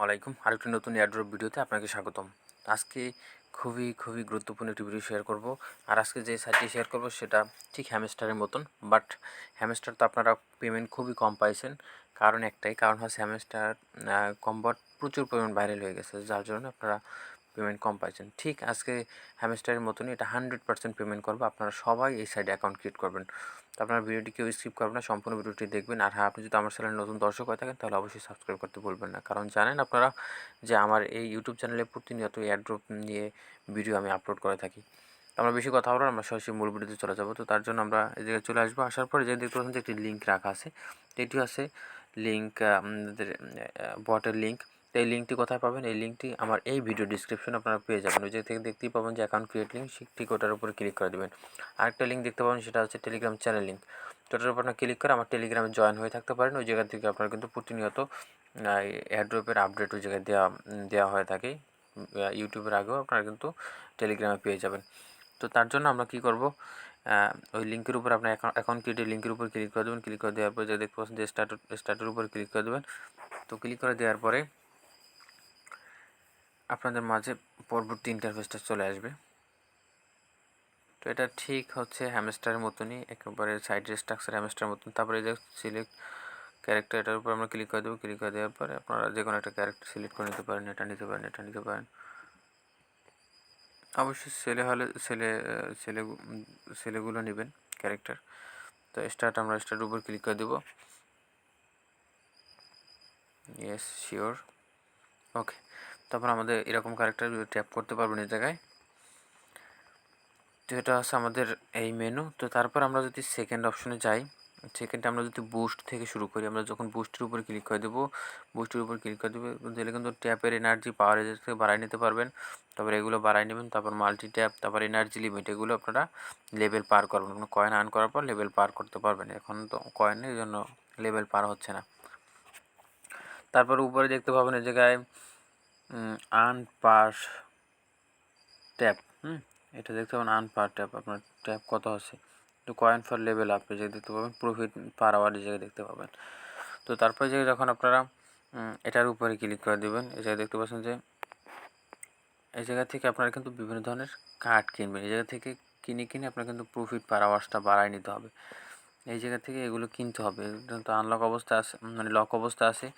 আলাইকুম। আরেকটি নতুন এয়ারড্রপ ভিডিওতে আপনাকে স্বাগতম। আজকে খুবই গুরুত্বপূর্ণ একটি ভিডিও শেয়ার করব। আর আজকে যে সাইটটি শেয়ার করব সেটা ঠিক হ্যামস্টারের মতন, বাট হ্যামস্টার তো আপনারা পেমেন্ট খুবই কম পাইছেন। কারণ একটাই, কারণ হচ্ছে হ্যামস্টার কম্বট প্রচুর পরিমাণ ভাইরাল হয়ে গেছে, যার জন্য আপনারা পেমেন্ট কম পাইছেন। ঠিক আজকে হ্যামস্টারের মতনই এটা 100% পেমেন্ট করবে। আপনারা সবাই এই সাইডে অ্যাকাউন্ট ক্রিয়েট করবেন। তো আপনারা ভিডিওটি কেউ স্কিপ করবেন না, সম্পূর্ণ ভিডিওটি দেখবেন। আর হ্যাঁ, আপনি যদি আমার চ্যানেলে নতুন দর্শক হয়ে থাকেন তাহলে অবশ্যই সাবস্ক্রাইব করতে ভুলবেন না, কারণ জানেন আপনারা যে আমার এই ইউটিউব চ্যানেলে প্রতিনিয়ত এয়ারড্রপ নিয়ে ভিডিও আমি আপলোড করে থাকি। আমরা বেশি কথা বলবো, আমরা সরাসরি মূল ভিডিওতে চলে যাবো। তো তার জন্য আমরা এই জায়গায় চলে আসবো। আসার পরে যে দেখতে পাচ্ছেন যে একটি লিঙ্ক রাখা আছে, এটি আছে লিঙ্ক, আমাদের বটের লিঙ্ক। তো এই লিঙ্কটি কোথায় পাবেন? এই লিঙ্কটি আমার এই ভিডিও ডিসক্রিপশনে আপনারা পেয়ে যাবেন। ওই জায়গা থেকে দেখতেই পাবেন যে অ্যাকাউন্ট ক্রিয়েট লিঙ্ক, ঠিক ওটার উপরে ক্লিক করে দেবেন। আরেকটা লিঙ্ক দেখতে পাবেন, সেটা হচ্ছে টেলিগ্রাম চ্যানেল লিঙ্ক। তো ওটার উপর আপনার ক্লিক করে আমার টেলিগ্রামে জয়েন হয়ে থাকতে পারেন। ওই জায়গা থেকে আপনারা কিন্তু প্রতিনিয়ত এয়ারড্রপের আপডেট ওই জায়গায় দেওয়া হয়ে থাকে। ইউটিউবের আগেও আপনারা কিন্তু টেলিগ্রামে পেয়ে যাবেন। তো তার জন্য আমরা কী করব, ওই লিঙ্কের উপর আপনার অ্যাকাউন্ট ক্রিয়েটের লিঙ্কের উপর ক্লিক করে দেবেন। ক্লিক করে দেওয়ার পরে যে দেখতে পাচ্ছেন যে স্টার্টের উপর ক্লিক করে দেবেন। তো ক্লিক করে দেওয়ার পরে আপনাদের মাঝে পরবর্তী ইন্টারফেসটা চলে আসবে। তো এটা ঠিক হচ্ছে হ্যামস্টারের মতনই, একেবারে সাইডের স্ট্রাকচার হ্যামস্টারের মতন। তারপরে এই যে সিলেক্ট ক্যারেক্টার, এটার উপর আমরা ক্লিক করে দেবো। ক্লিক করে দেওয়ার পরে আপনারা যে কোনো একটা ক্যারেক্টার সিলেক্ট করে নিতে পারেন। এটা নিতে পারেন, এটা নিতে পারেন। অবশ্যই ছেলেগুলো নেবেন ক্যারেক্টার। তো আমরা স্টার্টের উপর ক্লিক করে দেবো। ইয়েস, শিওর, ওকে। তারপর আমাদের এরকম ক্যারেক্টার ট্যাপ করতে পারবেন এই জায়গায়। তো এটা হচ্ছে আমাদের এই মেনু। তো তারপর আমরা যদি সেকেন্ড অপশনে যাই, সেকেন্ডে আমরা যদি বুস্ট থেকে শুরু করি, আমরা যখন বুস্টের উপর ক্লিক করে দেবো, বুস্টের উপর ক্লিক করে দেবো দিলে কিন্তু ট্যাপের এনার্জি পাওয়ার থেকে বাড়াই নিতে পারবেন। তারপর এগুলো বাড়াই নেবেন। তারপর মাল্টি ট্যাপ, তারপর এনার্জি লিমিট, এগুলো আপনারা লেভেল পার করবেন। কোনো কয়েন আর্ন করার পর লেভেল পার করতে পারবেন। এখন তো কয়েন নেই, এই জন্য লেভেল পার হচ্ছে না। তারপর উপরে দেখতে পাবেন এই জায়গায় আর্ন পার ট্যাপ, এটা দেখতে পাবেন আর্ন পার ট্যাপ, আপনার ট্যাপ কত আছে। তো কয়েন ফর লেভেল আপ এই জায়গায় দেখতে পাবেন, প্রফিট পার আওয়ার এই জায়গায় দেখতে পাবেন। তো তারপরে যে যখন আপনারা এটার উপরে ক্লিক করে দেবেন, এই জায়গায় দেখতে পাচ্ছেন যে এই জায়গা থেকে আপনারা কিন্তু বিভিন্ন ধরনের কার্ড কিনবেন। এই জায়গা থেকে কিনে আপনার কিন্তু প্রফিট পার আওয়ার্সটা বাড়ায় নিতে হবে। এই জায়গা থেকে এগুলো কিনতে হবে। তো আনলক অবস্থা আছে, মানে লক অবস্থা আছে।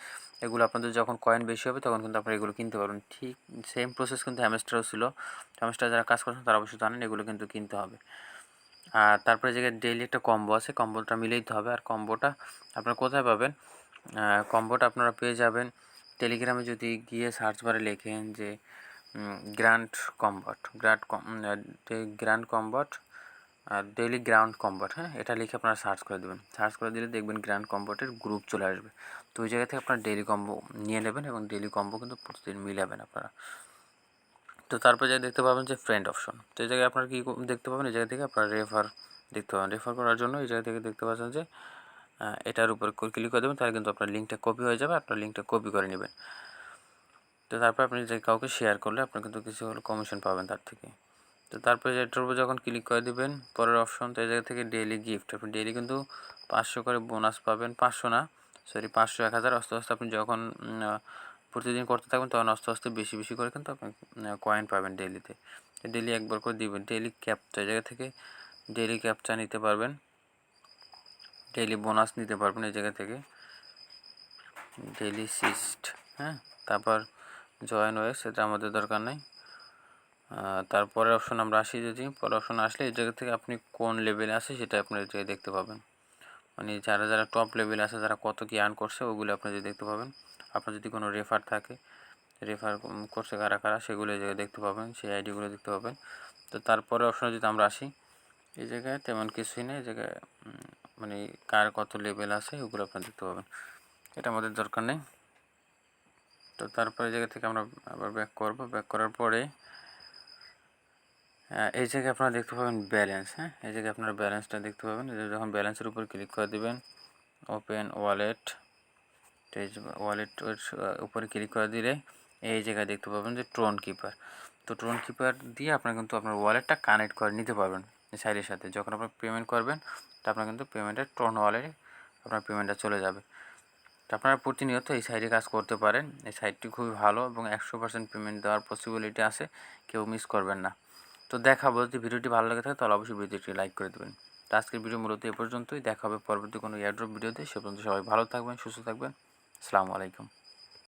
এগুলো আপনাদের যখন কয়েন বেশি হবে তখন কিন্তু আপনারা এগুলো কিনতে পারবেন। ঠিক সেম প্রসেস কিন্তু হ্যামস্টারও ছিল। হ্যামস্টার যারা কাজ করছেন তারা অবশ্যই জানেন এগুলো কিন্তু কিনতে হবে। আর তারপরে জায়গায় ডেইলি একটা কম্বো আছে, কম্বোটা মিলেই দিতে হবে। আর কম্বোটা আপনারা কোথায় পাবেন? কম্বোটা আপনারা পেয়ে যাবেন টেলিগ্রামে। যদি গিয়ে সার্চ বারে লেখেন যে গ্র্যান্ড কম্বট আর ডেইলি গ্রাউন্ড কম্বট, হ্যাঁ, এটা লিখে আপনারা সার্চ করে দেবেন। সার্চ করে দিলে দেখবেন গ্র্যান্ড কম্বটের গ্রুপ চলে আসবে। তো ওই জায়গা থেকে আপনারা ডেইলি কম্বো নিয়ে নেবেন এবং ডেইলি কম্বো কিন্তু প্রতিদিন মিলাবেন আপনারা। তো তারপরে যা দেখতে পাবেন যে ফ্রেন্ড অপশন, তো এই জায়গায় আপনারা কী দেখতে পাবেন, এই জায়গা থেকে আপনারা রেফার দেখতে পাবেন। রেফার করার জন্য এই জায়গা থেকে দেখতে পাচ্ছেন যে এটার উপর ক্লিক করে দেবেন, তাহলে কিন্তু আপনার লিঙ্কটা কপি হয়ে যাবে। আপনার লিঙ্কটা কপি করে নেবেন। তো তারপর আপনি যে কাউকে শেয়ার করলে আপনার কিন্তু কিছু হলো কমিশন পাবেন তার থেকে। তো তারপরে এটার উপর যখন ক্লিক করে দেবেন, পরের অপশন, তো এই জায়গা থেকে ডেইলি গিফট, আপনি ডেইলি কিন্তু 500 করে বোনাস পাবেন। 500 না, সরি 500, 1000, আস্তে আস্তে আপনি যখন প্রতিদিন করতে থাকবেন তখন আস্তে আস্তে বেশি করে কিন্তু আপনি কয়েন পাবেন ডেইলিতে। ডেইলি একবার করে দিবেন। ডেইলি ক্যাপচা, এই জায়গা থেকে ডেইলি ক্যাপচা নিতে পারবেন, ডেইলি বোনাস নিতে পারবেন এই জায়গা থেকে, ডেইলি সিস্ট, হ্যাঁ। তারপর জয়েন ওয়েস, সেটা আমাদের দরকার নেই। তারপরে অপশন আমরা আসি, যদি পরের অপশন আসলে এই জায়গা থেকে আপনি কোন লেভেলে আছে সেটা আপনি এই জায়গায় দেখতে পাবেন। মানে যারা টপ লেভেলে আছে, যারা কত কি আর্ন করছে ওগুলো আপনি যে দেখতে পাবেন। আপনার যদি কোনো রেফার থাকে, রেফার করছে কারা সেগুলো এই জায়গায় দেখতে পাবেন, সেই আইডিগুলো দেখতে পাবেন। তো তারপরে অপশনে যদি আমরা আসি, এই জায়গায় তেমন কিছুই নেই। এই জায়গায় মানে কার কত লেভেল আছে ওগুলো আপনারা দেখতে পাবেন, এটা আমাদের দরকার নেই। তো তারপরে এই জায়গা থেকে আমরা আবার ব্যাক করব। ব্যাক করার পরে এই জায়গায় আপনারা দেখতে পাবেন ব্যালেন্স, হ্যাঁ, এই জায়গায় আপনারা ব্যালেন্সটা দেখতে পাবেন। যখন ব্যালেন্সের উপর ক্লিক করে দেবেন, ওপেন ওয়ালেট, ওয়ালেটের উপরে ক্লিক করে দিলে এই জায়গায় দেখতে পাবেন যে ট্রোন কিপার। তো ট্রোন কিপার দিয়ে আপনারা কিন্তু আপনার ওয়ালেটটা কানেক্ট করে নিতে পারবেন সাইডের সাথে। যখন আপনার পেমেন্ট করবেন তো আপনার কিন্তু পেমেন্টের ট্রোন ওয়ালেটে আপনার পেমেন্টটা চলে যাবে। তো আপনারা প্রতিনিয়ত এই সাইটে কাজ করতে পারেন। এই সাইটটি খুবই ভালো এবং 100% পেমেন্ট দেওয়ার পসিবিলিটি আছে, কেউ মিস করবেন না। তো দেখাবো, যদি ভিডিওটি ভালো লাগে থাকে তাহলে অবশ্যই ভিডিওটি লাইক করে দেবেন। তো আজকের ভিডিও মূলত এ পর্যন্তই। দেখা হবে পরবর্তী কোনো এয়ারড্রপ ভিডিওতে। সে পর্যন্ত সবাই ভালো থাকবেন, সুস্থ থাকবেন। আসসালামু আলাইকুম।